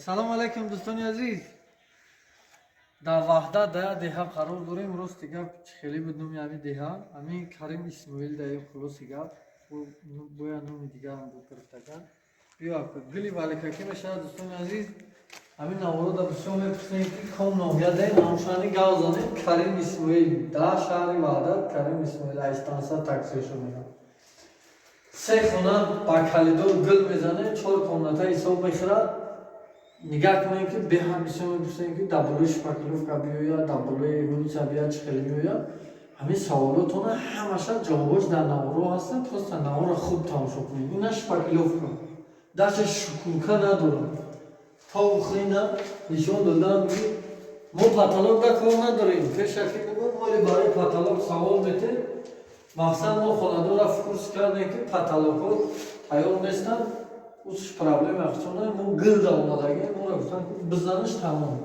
салом алайкум дӯстони азиз, дар ваҳдат да деҳа қарор дорем. Рости гап хеле будум ями деҳа ҳамин Карим Исмоил да хулоси гап боя номи дигарам бо гирифтаган биё гили валикаки мешавад. дӯстони азиз, ҳамин наворо да бисёр мепурсем ки ком номия дем ҳамшани гав занем Карим Исмоил дар шаҳри ваҳдат. Карим Исмоил айстанса таксиошо мегам се хона ба калидор гул мезане, 4 комната ҳисоб мехӯрад. Нигоҳ кунем ки беҳам бисёр мепурсем ки даблои шпаклёвка биёяд, даблои мунитса биёяд, чӣ хеле меояд. ҳамин саволотона ҳамаша ҷавобош дар наворо ҳастад. просто навора хуб тамошо кунем. ина шпаклёвка дарча шукурка надорад. то ухрина нишон додам ки мо паталок да кор надорем. пешаки бугӯ моли барои паталок савол метем. мақсад мо хонадора фурс кардем ки паталокҳо тайёр нестанд. усш проблема ахчона мо гилда омадагем. моро гуфтанд ки бизаниш тамом.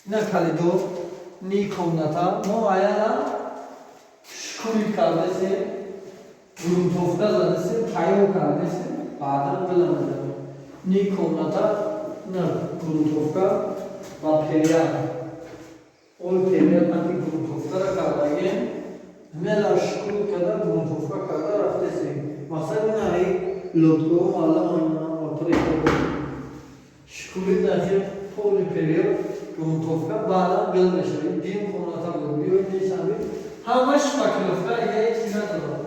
ина калидор ни комната мо аяла шкури кардесем, грунтовка задесем, тайёр кардесем, баъдан биламадем. ни комната на грунтовка ва перьян. ой перьян ки грунтовкара кардагем мела шкур када грунтовка када рафтесем. мақсад ина ай лодко мала опрекада шкури дахил поли перьян грунтовка баъдан гил мешавад. дим комната биёй дешави ҳама шпаклёвка ягон чиз надорад.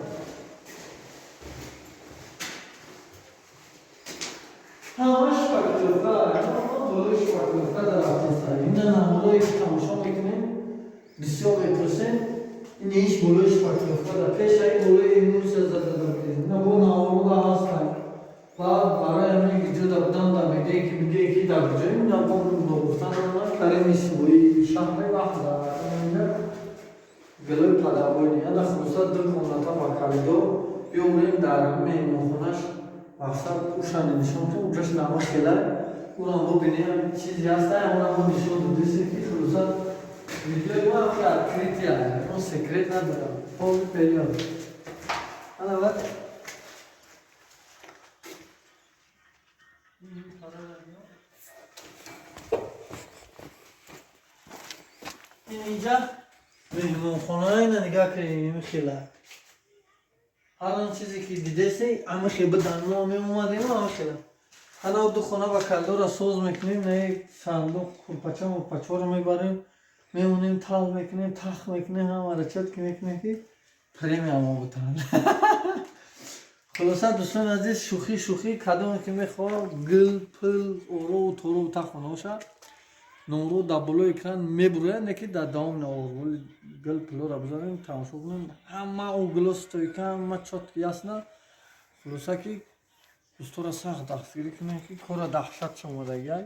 ҳама шпаклёвка болои шпаклёвка дар рафтеста. ина намудое ки тамошо мекунем бисёр мепурсем. ин иш болои шпаклёвка дар пеша ин болои имунса задада бидем. ина бо наворуда ҳастан. баъд барои ҳамин видеода будам да медем ки мегӯем ки дар куҷоем. ина бо гуфтанама Карим Исмоил шаҳри ваҳдат. ина гилои падарбони ана хулоса ду комната ба калидор биёбурем дар меҳмонхонаш. мақсад ушани нишон то уҷаш нама хела урам бубинем чизе ҳаста онам мо нишон додесем ки хулоса видеои мо ки открития он секрет надорам. поли период ана ва инҷа меҳмонхонаи на нигоҳ кунем хела ҳар он чизе ки дидеси амихе бидан мо меомадем амихела. ана ду хона ба калидора соз мекунем. на сандуқ курпача мурпачаро мебарем мемонем тал мекунем тахт мекунем ҳамара чотки мекунем ки премия мо бутанд. хулоса дӯстони азиз шӯхӣ кадоме ки мехоҳад гил пил орову торову та хона бошад. номро дар болои экран мебурад не ки дар давоми навор гил пилора бизанем тамошо кунем. ҳама угло стойка ҳама чотки ясна. хулоса ки дӯстора сахт дастгирӣ кунем ки кора даҳшат шумодагиай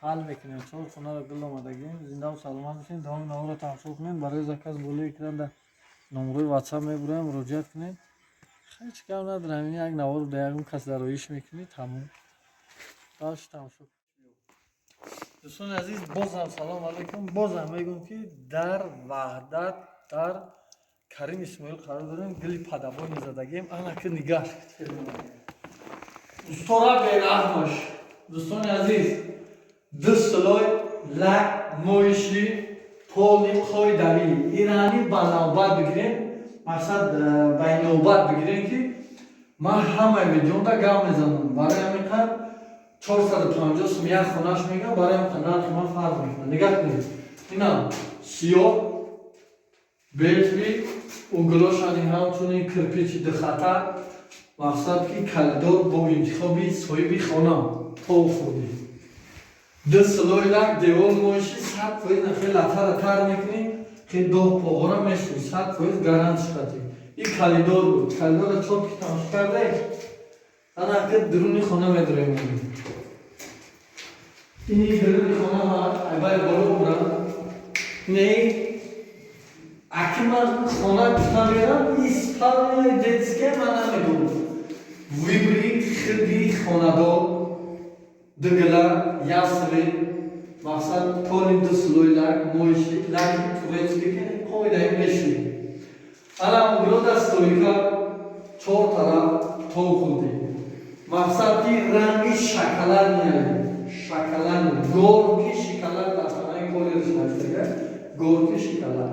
ҳал мекунем. 4 хонаро гил омадагем. зиндаву саломат бошем. давоми наворро тамошо кунем. барои заказ болои экран дар номрои ватсап мебурем муроҷиат кунем. ҳеҷ гап надорам. ин як навору дар ягон кас зароиш мекунӣ тамом. баш тамошо. дӯстони азиз бозам салом алайкум. бозам мегӯям ки дар ваҳдат дар Карим Исмоил қарор дорем. гили падабой мезадагем. ана ки нигоҳ устора бераҳмаш. дӯстони азиз дӯстулой лак моиши поли қоидави ирани ба навбат бигирем. мақсад ба инобат бигирем ки ман ҳамаи видеомда гап мезанам. барои ҳамин қадр 450 сум як хонаш мегам. барои ҳамин қадр нархи ман фарқ мекунад. нигоҳ кунед. ина сиёҳ бетви углошани ҳамчунин кирпичи духата. мақсад ки калидор бо интихоби соҳиби хона то хурдӣ. ду силои лак девор моиши 100% нахел латара тар мекунӣ ки доғ поғора мешуи 100% гарант шикати. ин калидор буд. калидора чотки тамошо кардаем. ана ки дуруни хона медорем. ини дуруни хона айбай боло бурам. не акиман хона гуфта мерам испания детская ман намегӯм. вибрид хирди хонадор дугила ясри мақсад поли ду силои лак моиши лаки турецки ки қоидаи мешуи. ана угро дар стойка 4 тараф то хурдӣ. мақсад ки ранги шоколад меояд. Шоколад горки шоколад дар хонаи колеж ҳастага. Горки шоколад.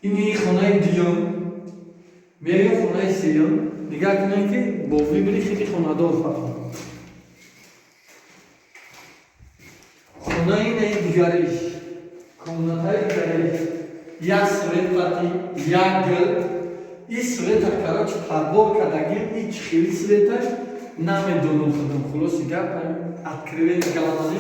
Ини хонаи дуюм. Мерем хонаи сеюм. Нигоҳ кунед ки бо вибри хеле хонадор фарқ. Хонаи дигариш. Комнатаи дигариш. Як свет пати, як гул. این سویت کارچ پربار کردگیم این خیلی سویتش نمیدونم خودم خلاصی گپ اتکریوی گلمانی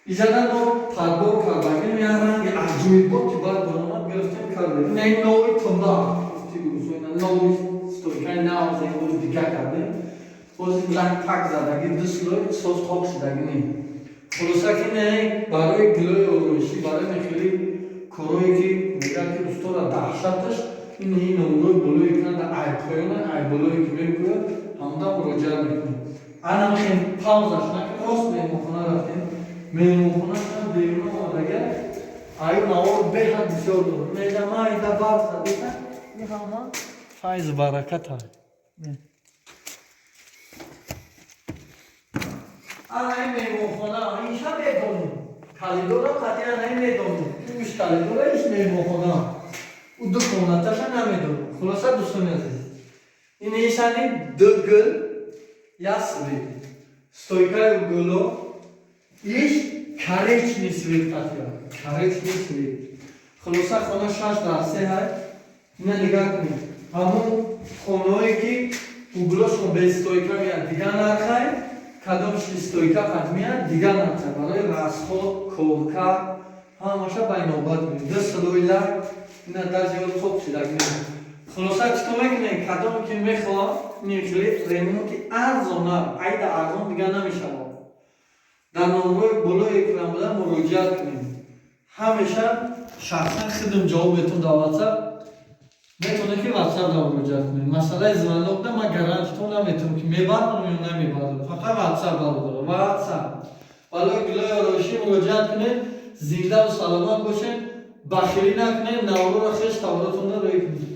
ایجادن ما پربار کردگیم یه رنگ عجیبی بود که باید برنامه گرفتیم کردیم این نوعی تنده نوعی ستویکای نوعی زیبون دیگه کردیم باز این رنگ پک زدگیم دستلوی سوز خواب شدگیم خلاصه که نه برای گلوی آروشی برای خیلی کروی که میگن که دوستان دهشتش این نمونه بلوی کنند ای پایانه ای بلوی که میکنند همدا مراجعه میکنند الان خیلی پاوزش نکن راست میمونه رفتیم میمونه شدن بیرون آمدگه ای نوار به هم بسیار دارم میگم ای دا برد زدیده این همه فایز برکت های الان میمونه اینشا میدونیم کلیدورا قطعا نمیدونیم توش کلیدورا ایش میمونه او دو комнаташ намедонам. Хулоса дӯстони азиз. Ин ишани ду гул як свет. Стойкаи гуло иш коричневый свет қатия. Коричневый свет. Хулоса хона 6 дарсе ҳай. Ина нигоҳ кунед. Ҳамон хонаое ки углошон бе стойка меяд дигар нархай, кадомш стойка қад меяд дигар нархай. Барои расход, колка ҳамаша байнобат меяд. Ду слойлар ина дар зиёд хуб шудагӣ. Хулоса читор мекунем кадоме ки мехоҳам нихли ремонт ки арзона айда арзон дигар намешавад. Дар номрои болои экран буда муроҷиат кунем. Ҳамеша шахсан худам ҷавобетон дар WhatsApp метавонед ки WhatsApp дар муроҷиат кунед. Масъалаи звонокда ман гарантитон наметавонам ки мебарам ё намебарам. Фақат WhatsApp бародарам. WhatsApp. Балои гулои ороишӣ муроҷиат кунед. Зинда ва саломат бошед. Бахилӣ накунед, навроро хеш таваллудтонда роҳӣ кунед.